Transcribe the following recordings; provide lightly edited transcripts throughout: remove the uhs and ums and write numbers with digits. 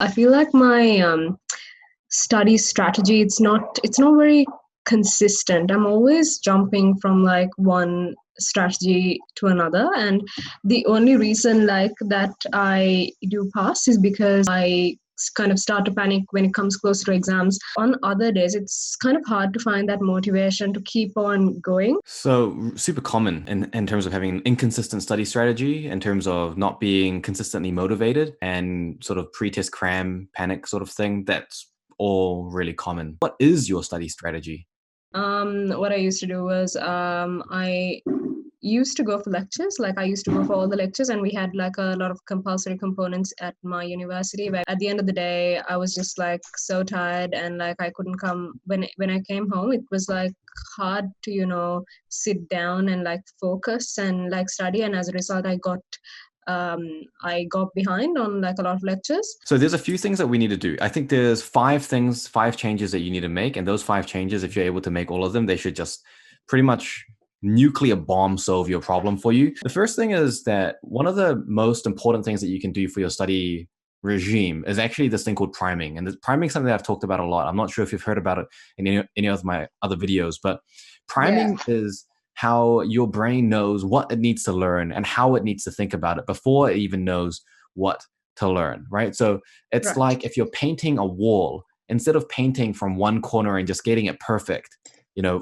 I feel like my study strategy, it's not very consistent. I'm always jumping from like one strategy to another, and the only reason like that I do pass is because I kind of start to panic when it comes close to exams. On other days it's kind of hard to find that motivation to keep on going. So super common in terms of having an inconsistent study strategy, in terms of not being consistently motivated and sort of pre-test cram panic sort of thing. That's all really common. What is your study strategy? What I used to do was I used to go for lectures. Like I used to go for all the lectures, and we had like a lot of compulsory components at my university. But at the end of the day, I was just like so tired, and like I couldn't come when I came home. It was like hard to sit down and like focus and like study. And as a result, I got behind on like a lot of lectures. So there's a few things that we need to do. I think there's five changes that you need to make. And those five changes, if you're able to make all of them, they should just pretty much nuclear bomb solve your problem for you. The first thing is that one of the most important things that you can do for your study regime is actually this thing called priming. And the priming is something that I've talked about a lot. I'm not sure if you've heard about it in any of my other videos, but Yeah. priming is how your brain knows what it needs to learn and how it needs to think about it before it even knows what to learn, right? So it's Right. like if you're painting a wall, instead of painting from one corner and just getting it perfect,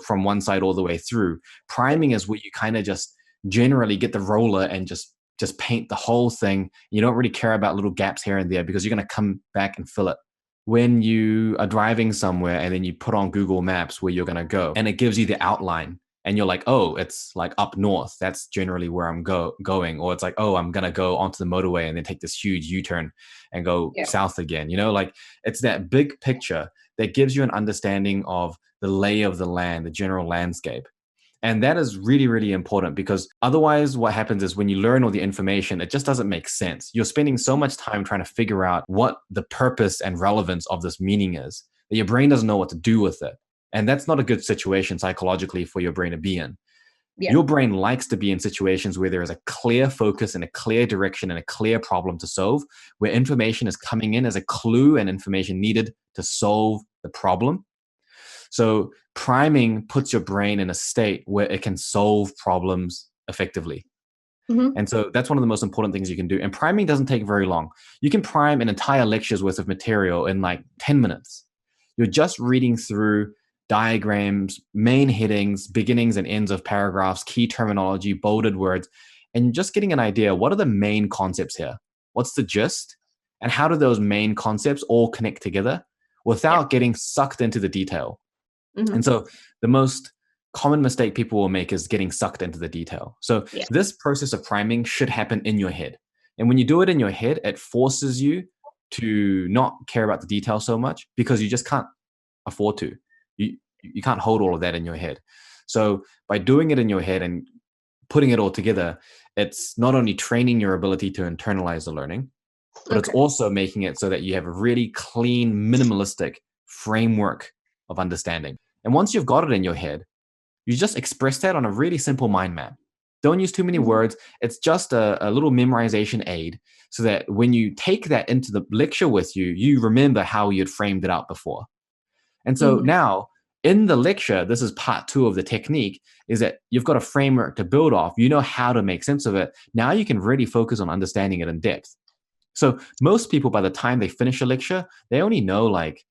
from one side all the way through, priming is where you kind of just generally get the roller and just paint the whole thing. You don't really care about little gaps here and there because you're going to come back and fill it. When you are driving somewhere and then you put on Google Maps where you're going to go and it gives you the outline and you're like, oh, it's like up north. That's generally where I'm going. Or it's like, oh, I'm going to go onto the motorway and then take this huge U-turn and go Yeah. south again. Like it's that big picture that gives you an understanding of the lay of the land, the general landscape. And that is really, really important because otherwise what happens is when you learn all the information, it just doesn't make sense. You're spending so much time trying to figure out what the purpose and relevance of this meaning is that your brain doesn't know what to do with it. And that's not a good situation psychologically for your brain to be in. Yeah. Your brain likes to be in situations where there is a clear focus and a clear direction and a clear problem to solve, where information is coming in as a clue and information needed to solve the problem. So priming puts your brain in a state where it can solve problems effectively. Mm-hmm. And so that's one of the most important things you can do. And priming doesn't take very long. You can prime an entire lecture's worth of material in like 10 minutes. You're just reading through diagrams, main headings, beginnings and ends of paragraphs, key terminology, bolded words, and just getting an idea, what are the main concepts here? What's the gist? And how do those main concepts all connect together without getting sucked into the detail? Mm-hmm. And so the most common mistake people will make is getting sucked into the detail. So this process of priming should happen in your head. And when you do it in your head, it forces you to not care about the detail so much because you just can't afford to. You can't hold all of that in your head. So by doing it in your head and putting it all together, it's not only training your ability to internalize the learning, but it's also making it so that you have a really clean, minimalistic framework of understanding. And once you've got it in your head, you just express that on a really simple mind map. Don't use too many words. It's just a little memorization aid so that when you take that into the lecture with you, you remember how you had framed it out before. And so now in the lecture, this is part 2 of the technique, is that you've got a framework to build off. You know how to make sense of it. Now you can really focus on understanding it in depth. So most people, by the time they finish a lecture, they only know like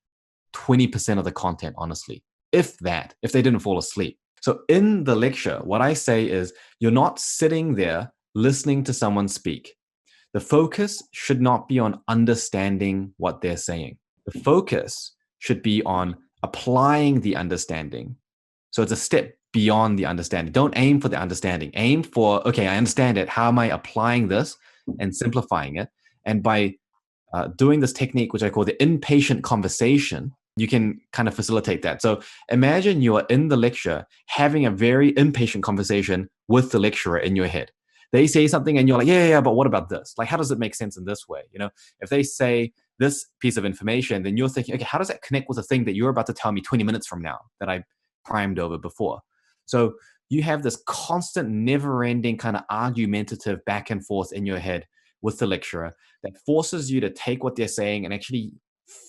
20% of the content, honestly, if they didn't fall asleep. So in the lecture, what I say is you're not sitting there listening to someone speak. The focus should not be on understanding what they're saying. The focus should be on applying the understanding. So it's a step beyond the understanding. Don't aim for the understanding. Aim for, okay, I understand it. How am I applying this and simplifying it? And by doing this technique, which I call the impatient conversation, you can kind of facilitate that. So imagine you are in the lecture having a very impatient conversation with the lecturer in your head. They say something and you're like, yeah, but what about this? Like, how does it make sense in this way? If they say this piece of information, then you're thinking, okay, how does that connect with the thing that you're about to tell me 20 minutes from now that I primed over before? So you have this constant, never-ending kind of argumentative back and forth in your head with the lecturer that forces you to take what they're saying and actually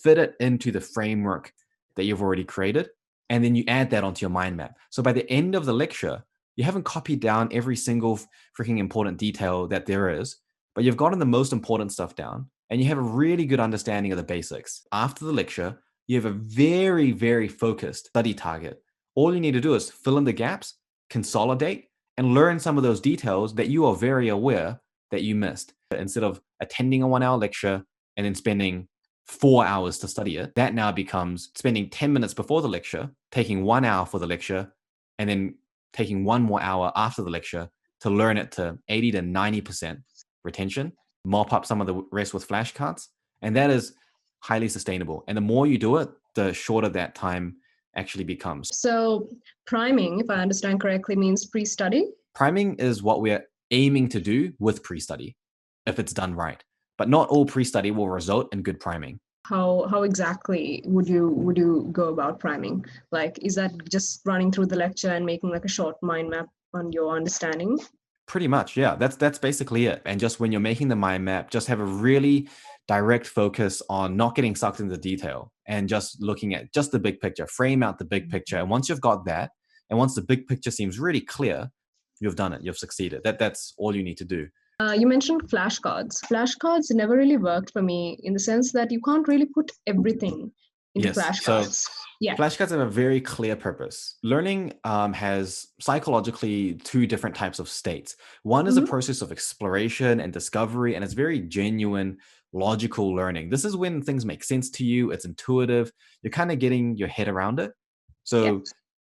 fit it into the framework that you've already created. And then you add that onto your mind map. So by the end of the lecture, you haven't copied down every single freaking important detail that there is, but you've gotten the most important stuff down and you have a really good understanding of the basics. After the lecture, you have a very, very focused study target. All you need to do is fill in the gaps, consolidate, and learn some of those details that you are very aware that you missed. Instead of attending a 1 hour lecture and then spending 4 hours to study it, that now becomes spending 10 minutes before the lecture, taking 1 hour for the lecture, and then taking 1 more hour after the lecture to learn it to 80 to 90% retention, mop up some of the rest with flashcards. And that is highly sustainable. And the more you do it, the shorter that time actually becomes. So priming, if I understand correctly, means pre-study? Priming is what we're aiming to do with pre-study, if it's done right. But not all pre-study will result in good priming. How exactly would you go about priming? Like, is that just running through the lecture and making like a short mind map on your understanding? Pretty much, yeah. That's basically it. And just when you're making the mind map, just have a really direct focus on not getting sucked into detail and just looking at just the big picture, frame out the big picture. And once you've got that, and once the big picture seems really clear, you've done it, you've succeeded. That's all you need to do. You mentioned flashcards. Flashcards never really worked for me in the sense that you can't really put everything into flashcards. Yeah. Flashcards have a very clear purpose. Learning has psychologically two different types of states. One is a process of exploration and discovery, and it's very genuine, logical learning. This is when things make sense to you. It's intuitive. You're kind of getting your head around it. So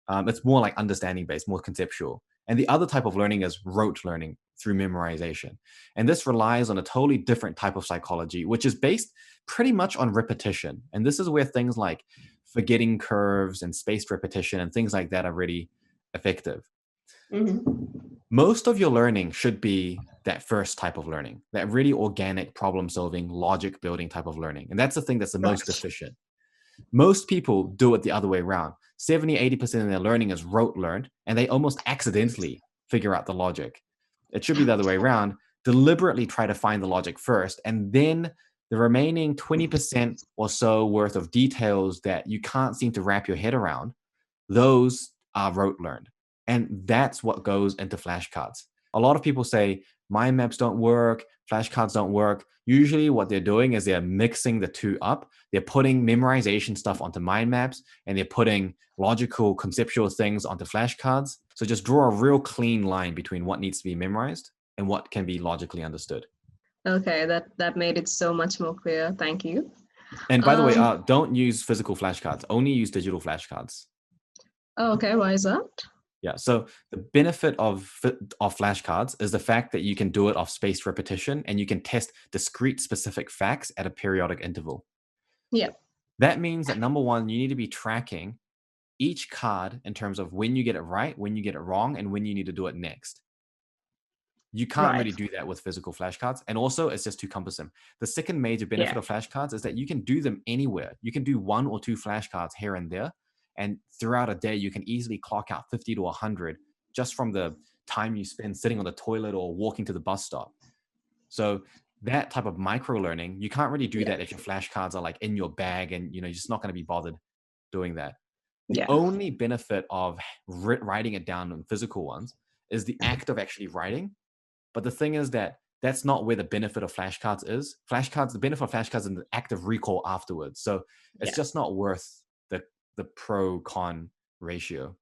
it's more like understanding based, more conceptual. And the other type of learning is rote learning through memorization. And this relies on a totally different type of psychology, which is based pretty much on repetition. And this is where things like forgetting curves and spaced repetition and things like that are really effective. Most of your learning should be that first type of learning, that really organic problem solving, logic building type of learning. And that's the thing that's the most efficient. Most people do it the other way around. 70, 80% of their learning is rote learned, and they almost accidentally figure out the logic. It should be the other way around. Deliberately try to find the logic first, and then the remaining 20% or so worth of details that you can't seem to wrap your head around, those are rote learned. And that's what goes into flashcards. A lot of people say, mind maps don't work, flashcards don't work. Usually what they're doing is they're mixing the two up. They're putting memorization stuff onto mind maps, and they're putting logical, conceptual things onto flashcards. So just draw a real clean line between what needs to be memorized and what can be logically understood. Okay, that made it so much more clear. Thank you. And by the way, don't use physical flashcards. Only use digital flashcards. Oh, okay, why is that? Yeah, so the benefit of flashcards is the fact that you can do it off spaced repetition, and you can test discrete specific facts at a periodic interval. Yeah. That means that number one, you need to be tracking each card in terms of when you get it right, when you get it wrong, and when you need to do it next. You can't really do that with physical flashcards. And also, it's just too cumbersome. The second major benefit of flashcards is that you can do them anywhere. You can do 1 or 2 flashcards here and there. And throughout a day, you can easily clock out 50 to 100 just from the time you spend sitting on the toilet or walking to the bus stop. So that type of micro learning, you can't really do that if your flashcards are like in your bag and you're just not going to be bothered doing that. The only benefit of writing it down in physical ones is the act of actually writing. But the thing is that that's not where the benefit of flashcards is. The benefit of flashcards is in the act of recall afterwards. So it's just not worth the pro-con ratio.